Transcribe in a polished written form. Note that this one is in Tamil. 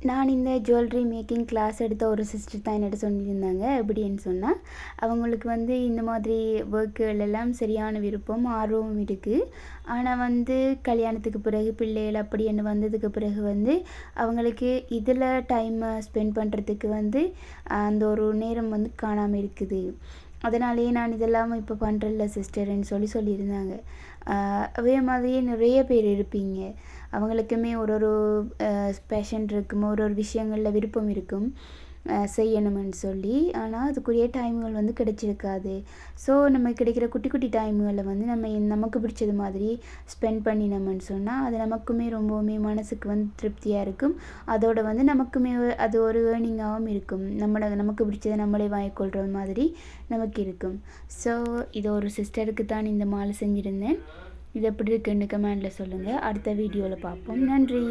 நான் இந்த ஜுவல்லரி மேக்கிங் கிளாஸ் எடுத்த ஒரு சிஸ்டர் தான் என்னிட்ட சொல்லியிருந்தாங்க. எப்படின்னு சொன்னால், அவங்களுக்கு வந்து இந்த மாதிரி ஒர்க்குகள் எல்லாம் சரியான விருப்பம், ஆர்வமும் இருக்குது. ஆனால் வந்து கல்யாணத்துக்கு பிறகு பிள்ளைகள் அப்படின்னு வந்ததுக்கு பிறகு வந்து அவங்களுக்கு இதில் டைமை ஸ்பெண்ட் பண்ணுறதுக்கு வந்து அந்த ஒரு நேரம் வந்து காணாமல் இருக்குது. அதனாலேயே நான் இதெல்லாம் இப்போ பண்ணுறதில்ல சிஸ்டர்ன்னு சொல்லியிருந்தாங்க. அதே மாதிரியே நிறைய பேர் இருப்பீங்க. அவங்களுக்குமே ஒரு ஒரு பேஷன் இருக்கும், ஒரு ஒரு விஷயங்களில் விருப்பம் இருக்கும் செய்யணுமென்னு சொல்லி. ஆனால் அதுக்குரிய டைம்கள் வந்து கிடைச்சிருக்காது. ஸோ நம்ம கிடைக்கிற குட்டி குட்டி டைம்களில் வந்து நமக்கு பிடிச்சது மாதிரி ஸ்பெண்ட் பண்ணினோம்னு சொன்னால் அது நமக்குமே ரொம்பவுமே மனதுக்கு வந்து திருப்தியாக இருக்கும். அதோடு வந்து நமக்குமே அது ஒரு ஏர்னிங்காகவும் இருக்கும். நமக்கு பிடிச்சதை நம்மளே வாங்கிக்கொள்கிற மாதிரி நமக்கு இருக்கும். ஸோ இது ஒரு சிஸ்டருக்கு தான் இந்த மாலை செஞ்சுருந்தேன். இது எப்படி இருக்குன்னு கமெண்டில் சொல்லுங்கள். அடுத்த வீடியோவில் பார்ப்போம். நன்றி.